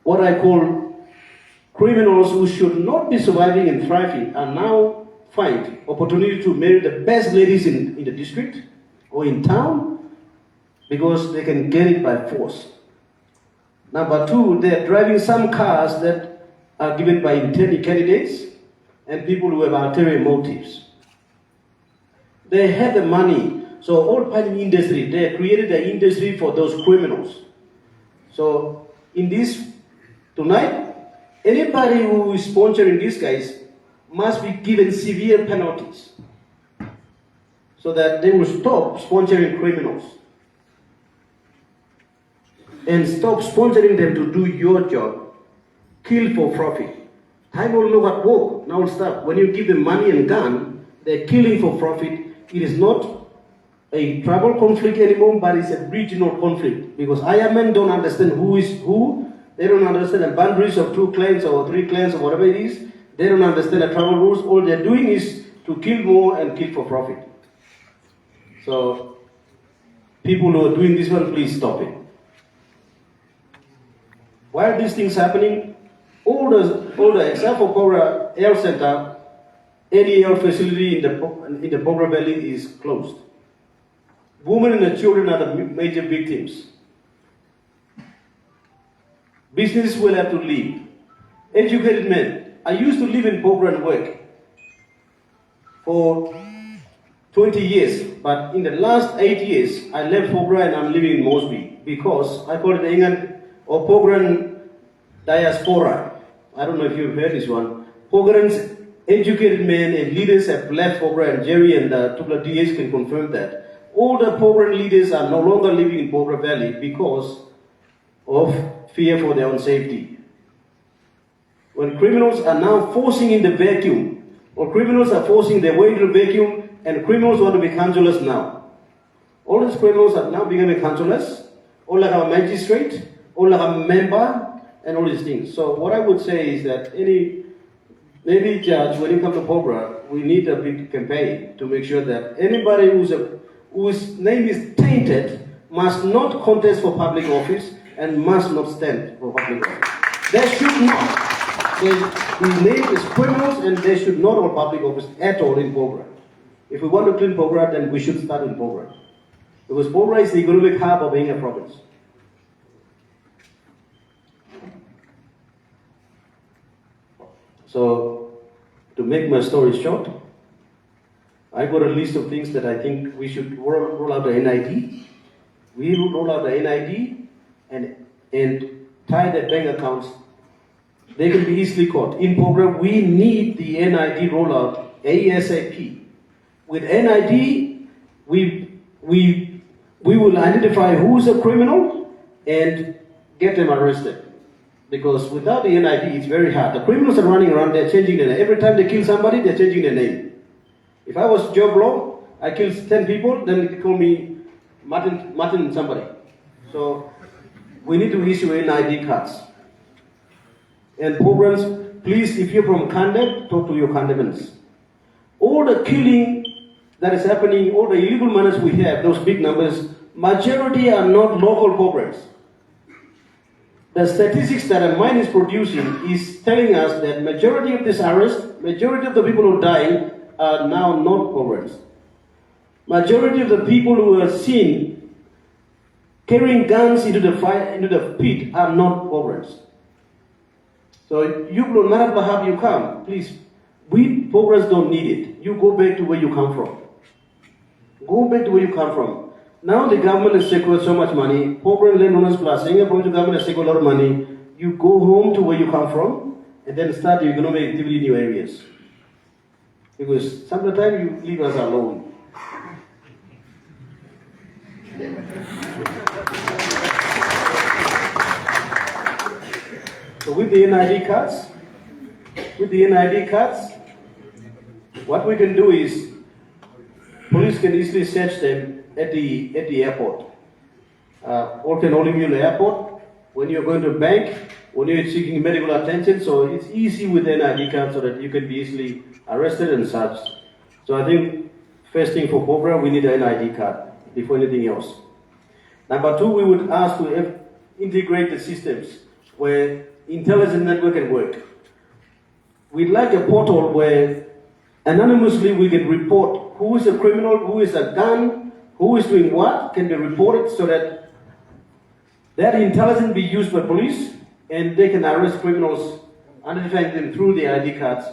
what I call criminals who should not be surviving and thriving, are now find opportunity to marry the best ladies in the district or in town because they can get it by force. Number two, they're driving some cars that are given by intended candidates and people who have ulterior motives. They have the money. So all mining industry, they created an industry for those criminals. So in this, tonight, anybody who is sponsoring these guys must be given severe penalties so that they will stop sponsoring criminals and stop sponsoring them to do your job, kill for profit. Time will look at work, now stop. When you give them money and gun, they're killing for profit. It is not a tribal conflict anymore, but it's a regional conflict because Ayamen don't understand who is who. They don't understand the boundaries of 2 clans or 3 clans or whatever it is. They don't understand the tribal rules. All they're doing is to kill more and kill for profit. So, people who are doing this one, please stop it. While these things happening, all the except for Cobra Air Center, any air facility in the Cobra Valley is closed. Women and the children are the major victims. Business will have to leave. Educated men. I used to live in Pogra and work for 20 years, but in the last 8 years, I left Pogra and I'm living in Mosby because I call it the Enga or Pogran diaspora. I don't know if you've heard this one. Pograns, educated men and leaders have left Pogra, and Jerry and Tupla DH can confirm that. All the Pogran leaders are no longer living in Pogra Valley because of fear for their own safety. When criminals are now forcing in the vacuum, or criminals are forcing their way into the vacuum, and criminals want to be councillors now. All these criminals are now becoming councillors, or like a magistrate, or like a member, and all these things. So what I would say is that any judge, when you come to Pogra, we need a big campaign to make sure that anybody whose name is tainted must not contest for public office and must not stand for public office. They should not. His name is criminals and they should not hold public office at all in Pogra. If we want to clean Pogra, then we should start in Pogra. Because Pogra is the economic hub of Enga province. So, to make my story short, I got a list of things that I think we should roll out the NID. We will roll out the NID and tie the bank accounts. They can be easily caught. In Pogra, we need the NID rollout ASAP. With NID, we will identify who's a criminal and get them arrested. Because without the NID, it's very hard. The criminals are running around, they're changing their name. Every time they kill somebody, they're changing their name. If I was Joe Blow, I killed 10 people, then they call me Martin somebody. So we need to issue NID cards. And programs, please, if you're from Kandep, talk to your Kandepans. All the killing that is happening, all the illegal miners we have, those big numbers, majority are not local programs. The statistics that mine is producing is telling us that majority of this arrest, majority of the people who are dying are now not programs. Majority of the people who are seen carrying guns into the fire, into the pit are not programs. So you, no matter how you come, please, we programs don't need it. You go back to where you come from. Go back to where you come from. Now the government has secured so much money, program landowners plus Enga Provincial government has secured a lot of money. You go home to where you come from and then start your economic activity in your areas. Because sometimes you leave us alone. So with the NID cards, what we can do is police can easily search them at the airport, or can only be in the airport, when you're going to a bank, when you're seeking medical attention. So it's easy with an ID card so that you can be easily arrested and searched. So I think first thing for Cobra, we need an ID card before anything else. Number two, we would ask to integrate the systems where intelligence network can work. We'd like a portal where anonymously we can report who is a criminal, who is a gun, who is doing what, can be reported so that that intelligence be used by police and they can arrest criminals, identifying them through the ID cards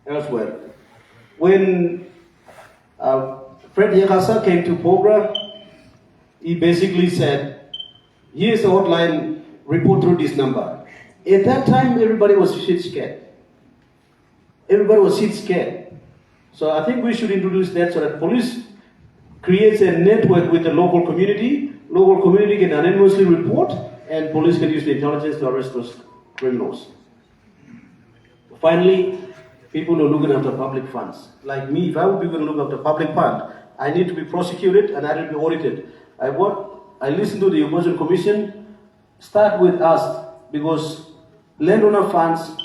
elsewhere. When Fred Yakasa came to Pogra, he basically said, here's the hotline, report through this number. At that time, everybody was shit scared. Everybody was shit scared. So I think we should introduce that so that police creates a network with the local community. Local community can anonymously report, and police can use the intelligence to arrest those criminals. Finally, people who are looking after public funds. Like me, if I would be going to look after public fund, I need to be prosecuted and I need to be audited. I listen to the Opposition Commission, start with us, because landowner funds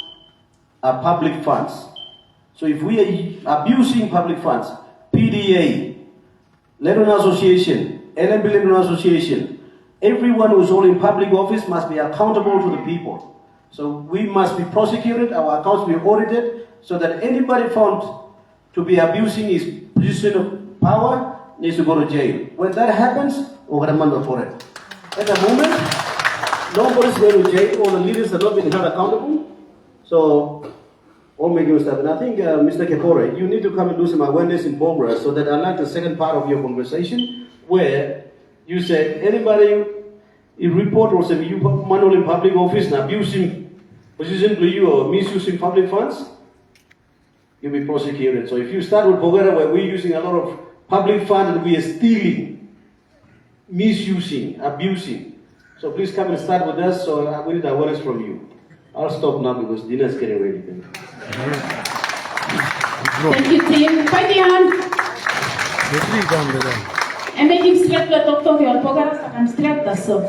are public funds. So if we are abusing public funds, PDA, Landowner Association, LMB Landowner Association, everyone who's holding public office must be accountable to the people. So we must be prosecuted, our accounts be audited, so that anybody found to be abusing his position of power needs to go to jail. When that happens, we're going to mandate for it. At the moment, nobody's going to jail, all the leaders have not been held accountable. So, all making stuff. And I think, Mr. Kepore, you need to come and do some awareness in progress, so that I like the second part of your conversation, where you said anybody in report or say you manual in public office and abusing position to you or misusing public funds, you'll be prosecuted. So if you start with Bogota, where we're using a lot of public funds and we are stealing, misusing, abusing, so please come and start with us. So we need awareness from you. I'll stop now because dinner's getting ready. Thank you, team. Fight the hand. And make him straight to talk to your program. I'm straight, that's so.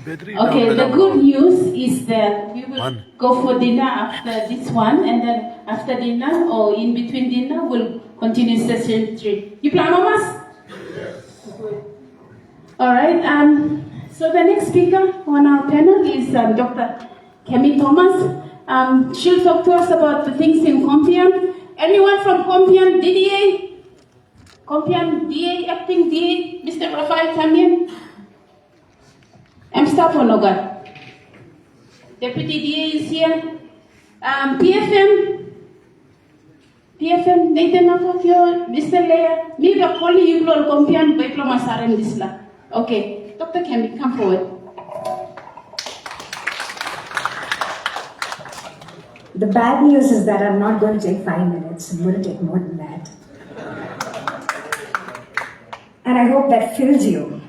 Okay, the good news is that we will go for dinner after this one, and then after dinner or in between dinner, we'll continue session 3. You plan on us? Yes. All right. So the next speaker on our panel is Dr. Kemi Thomas. She'll talk to us about the things in Compian. Anyone from Compian, DDA? Compian DA, acting DA, Mr. Rafael Tamian? I'm staff on Nogat. Deputy DA is here. PFM, Nathan Nakokyo, Mr. Leah, Miga Poli Yuglol Compian, Bekloma Saren Disla. Okay, Dr. Kemi, come forward. The bad news is that I'm not going to take 5 minutes. I'm going to take more than that. And I hope that fills you.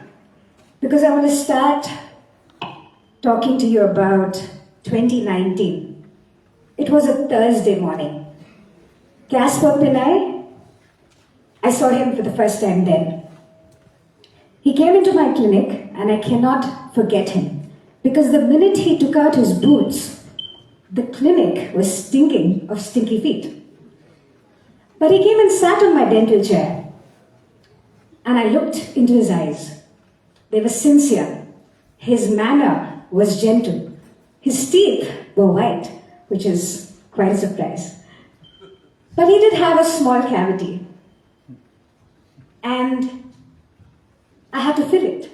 Because I want to start talking to you about 2019. It was a Thursday morning. Casper Pillai, I saw him for the first time then. He came into my clinic and I cannot forget him. Because the minute he took out his boots, the clinic was stinking of stinky feet. But he came and sat on my dental chair. and I looked into his eyes. They were sincere. His manner was gentle. His teeth were white, which is quite a surprise. But he did have a small cavity, and I had to fill it.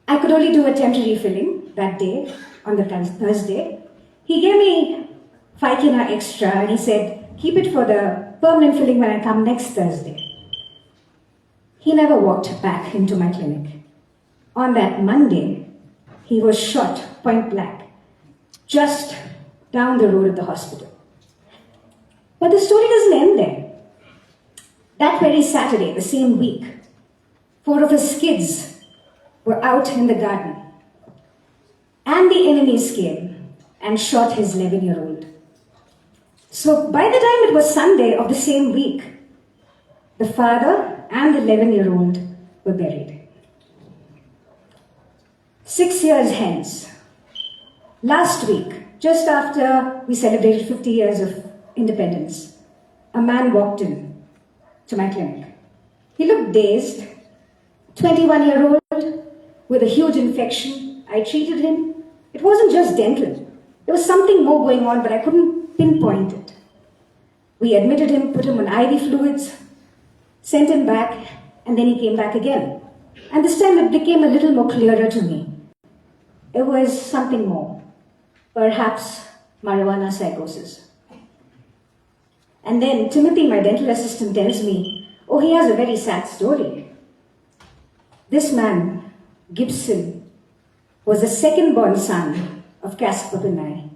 I could only do a temporary filling that day, on the Thursday. He gave me 5 kina extra and he said, keep it for the permanent filling when I come next Thursday. He never walked back into my clinic. On that Monday, he was shot point blank, just down the road of the hospital. But the story doesn't end there. That very Saturday, the same week, 4 of his kids were out in the garden. And the enemies came and shot his 11-year-old. So by the time it was Sunday of the same week, the father and the 11-year-old were buried. 6 years hence, last week, just after we celebrated 50 years of independence, a man walked in to my clinic. He looked dazed, 21-year-old with a huge infection. I treated him. It wasn't just dental. There was something more going on, but I couldn't pinpoint it. We admitted him, put him on IV fluids, sent him back, and then he came back again. And this time it became a little more clearer to me. It was something more. Perhaps marijuana psychosis. And then Timothy, my dental assistant, tells me, oh, he has a very sad story. This man, Gibson, was the second-born son of Caspar Pinay.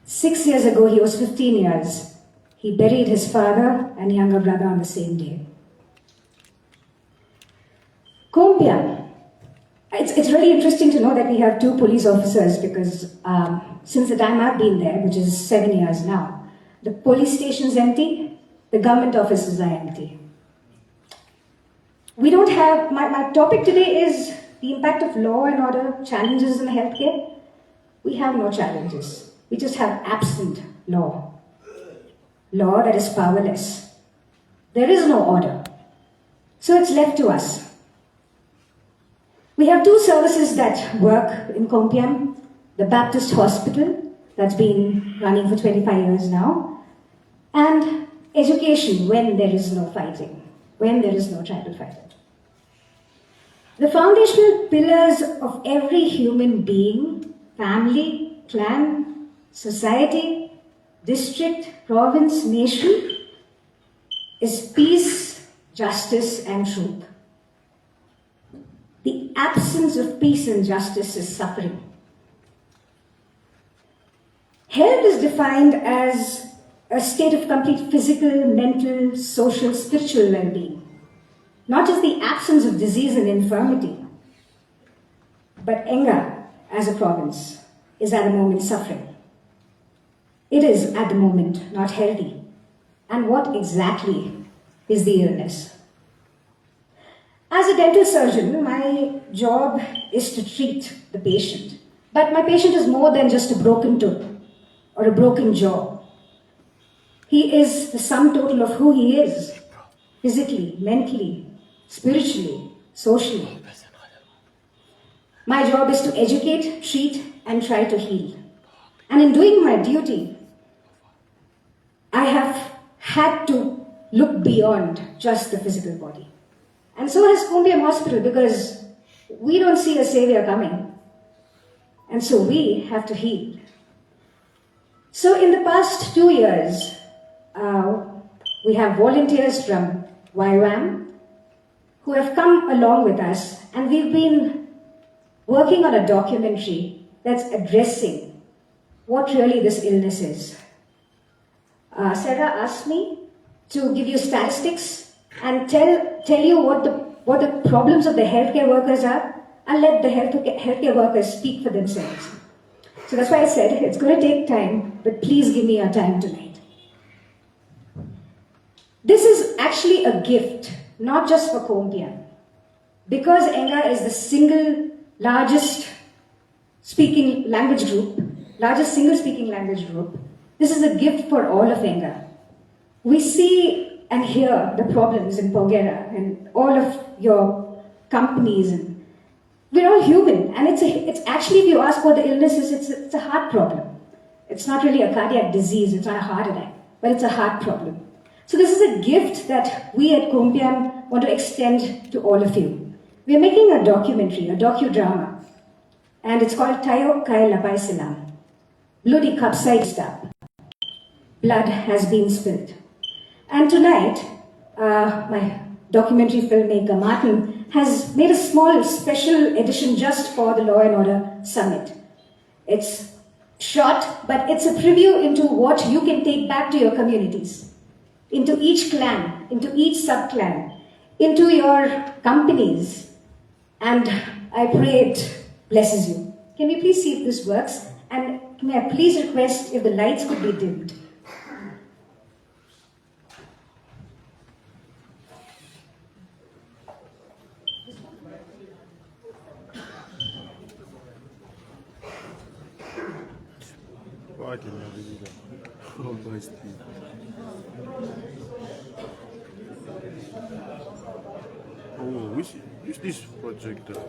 6 years ago, he was 15 years. He buried his father and younger brother on the same day. Kompian. It's really interesting to know that we have 2 police officers because since the time I've been there, which is 7 years now, the police station's empty, the government offices are empty. We don't have, my topic today is the impact of law and order, challenges in healthcare. We have no challenges. We just have absent law. Law that is powerless. There is no order. So it's left to us. We have 2 services that work in Kompian. The Baptist Hospital, that's been running for 25 years now, and education when there is no fighting, when there is no tribal fighting. The foundational pillars of every human being, family, clan, society, district, province, nation, is peace, justice, and truth. The absence of peace and justice is suffering. Health is defined as a state of complete physical, mental, social, spiritual well-being. Not just the absence of disease and infirmity. But Enga, as a province, is at the moment suffering. It is at the moment not healthy. And what exactly is the illness? As a dental surgeon, my job is to treat the patient. But my patient is more than just a broken tooth or a broken jaw. He is the sum total of who he is, physically, mentally, spiritually, socially. My job is to educate, treat, and try to heal. And in doing my duty, I have had to look beyond just the physical body. And so has Kompian Hospital, because we don't see a savior coming. And so we have to heal. So in the past 2 years, we have volunteers from YWAM who have come along with us, and we've been working on a documentary that's addressing what really this illness is. Sarah asked me to give you statistics and tell you what the problems of the healthcare workers are, and let the healthcare workers speak for themselves. So that's why I said it's going to take time, but please give me your time tonight. This is actually a gift, not just for Kompian. Because Enga is the single largest speaking language group, largest single speaking language group, this is a gift for all of Enga. We see and hear the problems in Pogera and all of your companies. And we're all human, and it's actually, if you ask what the illness is, it's a heart problem. It's not really a cardiac disease, it's not a heart attack, but it's a heart problem. So this is a gift that we at Kumpian want to extend to all of you. We're making a documentary, a docudrama, and it's called Tayo Kai Lapai Silam. Bloody capsized up. Blood has been spilled. And tonight, my documentary filmmaker Martin has made a small special edition just for the Law and Order Summit. It's short, but it's a preview into what you can take back to your communities, into each clan, into each sub-clan, into your companies, and I pray it blesses you. Can we please see if this works? And may I please request if the lights could be dimmed? Oh, which this projector?